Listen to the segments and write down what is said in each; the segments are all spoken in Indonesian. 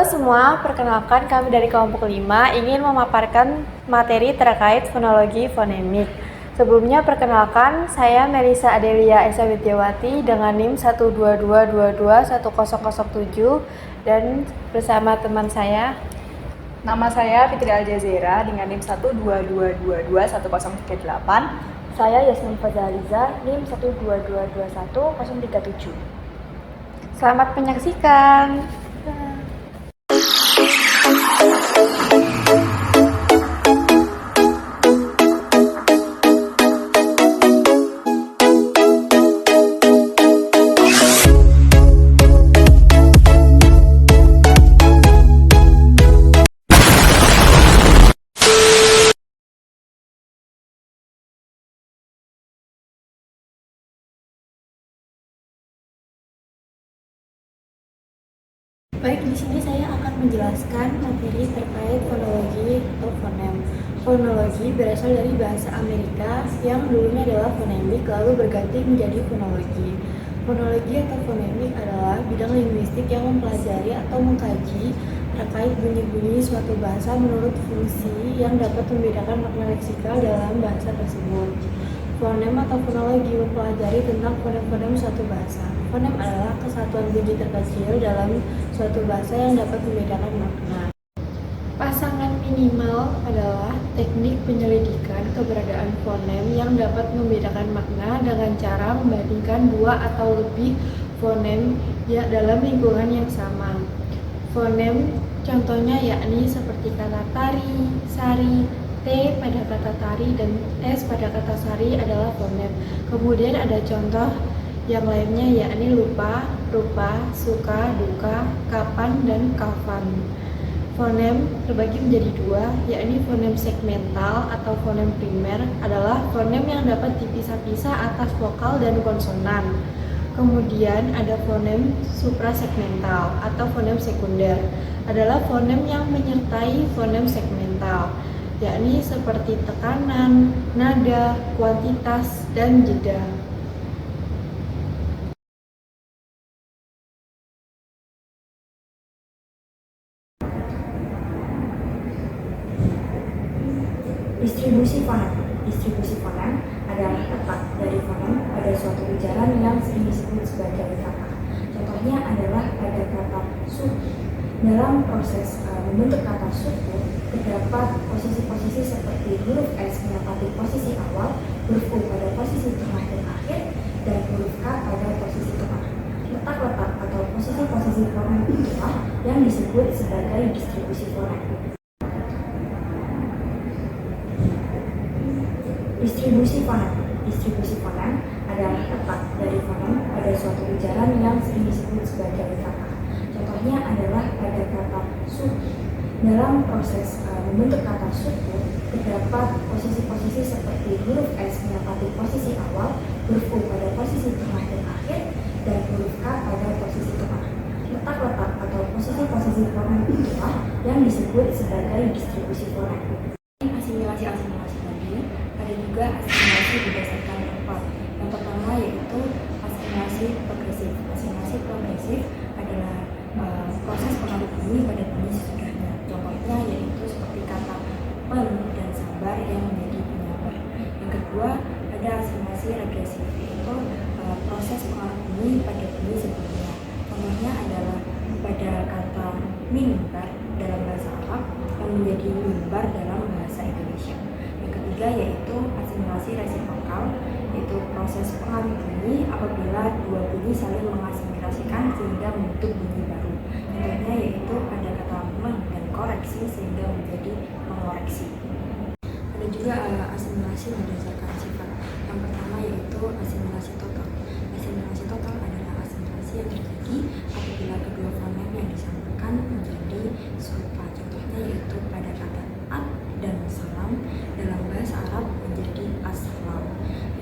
semua, perkenalkan kami dari kelompok 5 ingin memaparkan materi terkait fonologi fonemik. Sebelumnya perkenalkan, saya Melisa Adelia Esa Widiawati dengan NIM 122221007 dan bersama teman saya. Nama saya Fitri Aljazeera dengan NIM 122221038. Saya Yasmin Fazaliza, NIM 122211037. Selamat menyaksikan. Baik, di sini saya akan menjelaskan materi terkait fonologi atau fonem. Fonologi berasal dari bahasa Amerika yang dulunya adalah fonemik lalu berganti menjadi fonologi. Fonologi atau fonemik adalah bidang linguistik yang mempelajari atau mengkaji terkait bunyi-bunyi suatu bahasa menurut fungsi yang dapat membedakan makna leksikal dalam bahasa tersebut. Fonem atau fonologi mempelajari tentang fonem-fonem suatu bahasa. Fonem adalah kesatuan bunyi terkecil dalam suatu bahasa yang dapat membedakan makna. Pasangan minimal adalah teknik penyelidikan keberadaan fonem yang dapat membedakan makna dengan cara membandingkan dua atau lebih fonem dalam lingkungan yang sama. Fonem contohnya yakni seperti kata tari, sari, T pada kata tari dan S pada kata sari adalah fonem. Kemudian ada contoh yang lainnya yakni lupa, rupa, suka, duka, kapan, dan kapan. Fonem terbagi menjadi dua, yakni fonem segmental atau fonem primer adalah fonem yang dapat dipisah-pisah atas vokal dan konsonan. Kemudian ada fonem suprasegmental atau fonem sekunder adalah fonem yang menyertai fonem segmental, yakni seperti tekanan, nada, kuantitas, dan jeda. Distribusi fonem adalah letak dari fonem pada suatu ujaran yang sering disebut sebagai kata. Contohnya adalah pada kata suku. Dalam proses membentuk kata suku, terdapat posisi-posisi seperti huruf S menempati posisi awal, huruf U pada posisi tengah dan akhir, dan huruf K pada posisi tengah. Letak-letak atau posisi-posisi fonem itulah yang disebut sebagai distribusi fonem. Distribusi fonem adalah letak dari fonem pada suatu ujaran yang sering disebut sebagai kata. Contohnya adalah pada kata suku. Dalam proses membentuk kata suku, terdapat posisi-posisi seperti huruf S menempati posisi awal, huruf U pada posisi tengah dan akhir, dan huruf K pada posisi tengah. Letak-letak atau posisi-posisi fonem itulah yang disebut sebagai distribusi fonem. Asimilasi tadi ada juga asimilasi berdasarkan tempat. Yang pertama yaitu asimilasi progresif. Asimilasi progresif adalah proses pengaruh bunyi pada bunyi sesudahnya. Contohnya yaitu seperti kata pen dan sabar yang menjadi penyabar. Yang kedua ada asimilasi regresif, yaitu proses pengaruh bunyi pada bunyi sebelumnya. Contohnya adalah pada kata mimbar dalam bahasa Arab yang menjadi mimbar dalam bahasa Indonesia. Yang ketiga yaitu asimilasi resipokal, yaitu proses pengaruh bunyi apabila dua bunyi saling mengasimilasikan sehingga membentuk bunyi baru. Contohnya yaitu pada kata dan koreksi sehingga menjadi mengoreksi. Ada juga asimilasi berdasarkan sifat. Yang pertama yaitu asimilasi total. Asimilasi total adalah asimilasi yang terjadi apabila kedua fonem yang disampaikan menjadi serupa. Contohnya yaitu pada kata at dan salam dalam bahasa Arab menjadi as-salam.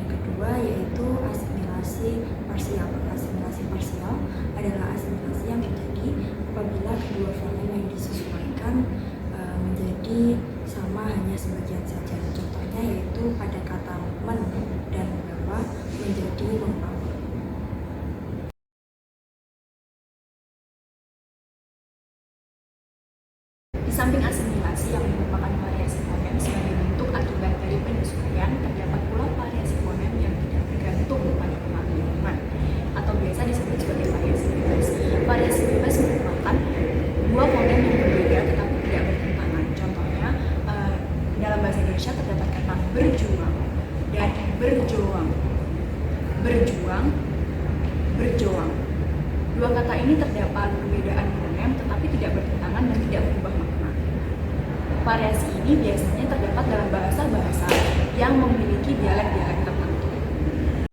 Yang kedua yaitu asimilasi parsial. Asimilasi parsial adalah asimilasi yang terjadi apabila kedua fonem yang disesuaikan menjadi sama hanya sebagian saja. Contohnya yaitu pada kata men dan bahwa menjadi membawa. samping asimilasi yang merupakan variasi fonem sebagai bentuk akibat dari penyesuaian, terdapat pula variasi fonem yang tidak bergantung pada pengaruh lingkungan atau biasa disebut sebagai variasi bebas. Variasi bebas merupakan dua fonem yang berbeda tetapi tidak bertentangan. Contohnya dalam bahasa Indonesia terdapat kata berjuang dan berjuang. Berjuang, berjuang. Dua kata ini terdapat perbedaan fonem tetapi tidak bertentangan dan tidak berubah makna. Variasi ini biasanya terdapat dalam bahasa-bahasa yang memiliki dialek-dialek tertentu.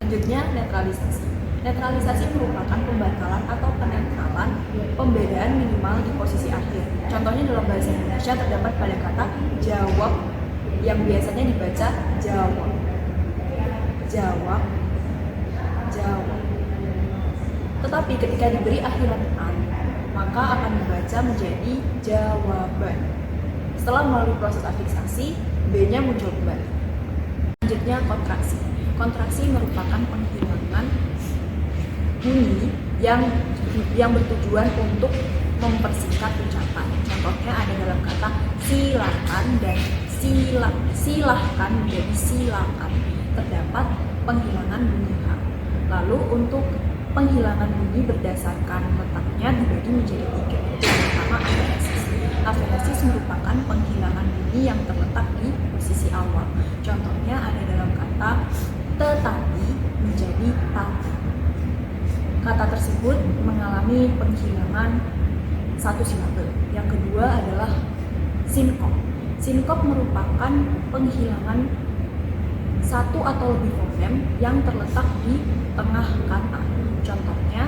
Selanjutnya, netralisasi. Netralisasi merupakan pembatalan atau penetralan pembedaan minimal di posisi akhir. Contohnya dalam bahasa Indonesia terdapat pada kata jawab yang biasanya dibaca jawab. Jawab, jawab. Tetapi ketika diberi akhiran an, maka akan dibaca menjadi jawaban. Setelah melalui proses afiksasi, B-nya muncul kembali. Selanjutnya kontraksi. Kontraksi merupakan penghilangan bunyi yang bertujuan untuk mempersingkat ucapan. Contohnya ada dalam kata silakan dan silahkan menjadi silakan. Terdapat penghilangan bunyi H. Lalu untuk penghilangan bunyi berdasarkan letaknya dibagi menjadi 3. Yang pertama aferesis. Aferesis merupakan penghilangan bunyi yang terletak di posisi awal. Contohnya ada dalam kata tetapi menjadi tapi. Kata tersebut mengalami penghilangan satu silabel. Yang kedua adalah sinkop. Sinkop merupakan penghilangan satu atau lebih fonem yang terletak di tengah kata. Contohnya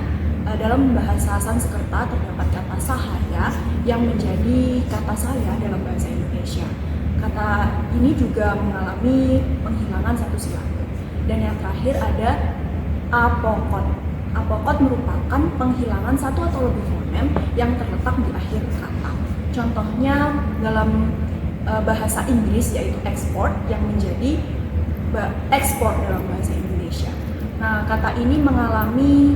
dalam bahasa Sanskerta terdapat kata sahaya yang menjadi kata saya dalam bahasa Indonesia. Kata ini juga mengalami penghilangan satu silabel. Dan yang terakhir ada apokot. Apokot merupakan penghilangan satu atau lebih fonem yang terletak di akhir kata. Contohnya dalam bahasa Inggris yaitu export yang menjadi ekspor dalam bahasa Indonesia. Nah, kata ini mengalami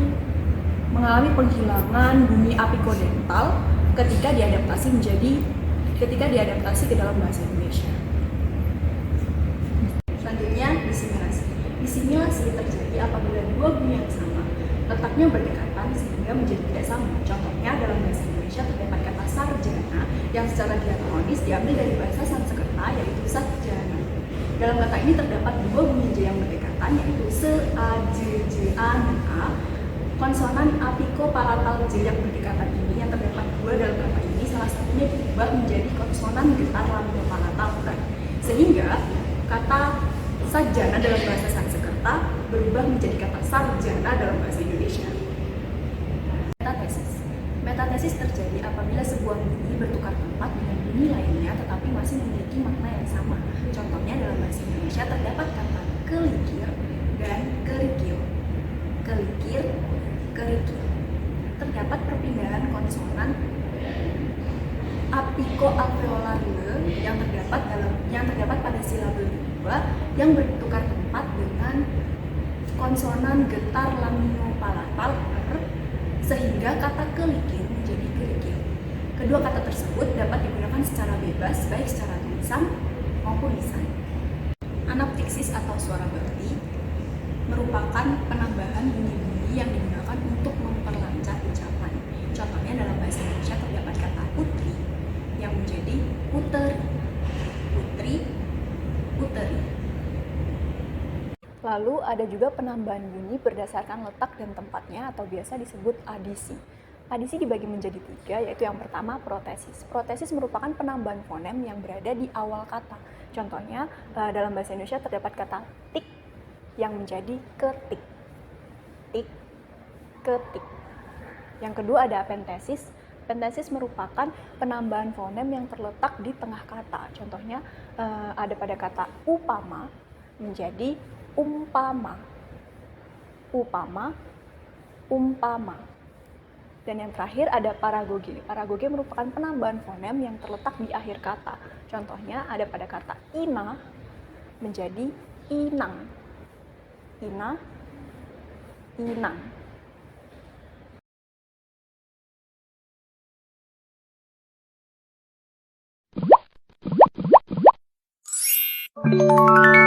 penghilangan bunyi apikodental ketika diadaptasi ke dalam bahasa Indonesia. Selanjutnya disimilasi. Disimilasi terjadi apabila dua bunyi yang sama letaknya berdekatan sehingga menjadi tidak sama. Contohnya dalam bahasa Indonesia terdapat kata sarjana yang secara diakronis diambil dari bahasa Sanskerta yaitu sarjana. Dalam kata ini terdapat dua bunyi J yang berdekatan yaitu se, a, j, a, dan a. Konsonan apiko-palatal J yang berdekatan ini yang terdapat dua dalam kata ini salah satunya diubah menjadi konsonan getar lamino-palatal bukan. Sehingga kata sarjana dalam bahasa Sanskerta berubah menjadi kata sarjana dalam bahasa Indonesia. Metatesis. Metatesis terjadi apabila sebuah bunyi bertukar tempat dengan bunyi lainnya tetapi masih memiliki makna yang sama. Contohnya dalam bahasa Indonesia terdapat kata kelikir dan kerikil. Kelikir, kerikil. Terdapat perpindahan konsonan apiko-alveolar yang terdapat pada silabel kedua yang bertukar tempat dengan konsonan getar lamino-palatal sehingga kata kelikir menjadi kerikil. Kedua kata tersebut dapat digunakan secara bebas baik secara tulisan maupun lisan. Anaptiksis atau suara bakti merupakan penambahan bunyi-bunyi yang digunakan untuk memperlancar ucapan. Contohnya dalam bahasa Indonesia terdapat kata putri yang menjadi puteri. Putri, puteri. Lalu ada juga penambahan bunyi berdasarkan letak dan tempatnya atau biasa disebut adisi. Adisi dibagi menjadi 3, yaitu yang pertama protesis. Protesis merupakan penambahan fonem yang berada di awal kata. Contohnya dalam bahasa Indonesia terdapat kata tik yang menjadi ketik. Tik, ketik. Yang kedua ada apentesis. Apentesis merupakan penambahan fonem yang terletak di tengah kata. Contohnya ada pada kata upama menjadi umpama. Upama, umpama. Dan yang terakhir ada paragoge. Paragoge merupakan penambahan fonem yang terletak di akhir kata. Contohnya ada pada kata ina menjadi inang. Ina, inang. Thank you.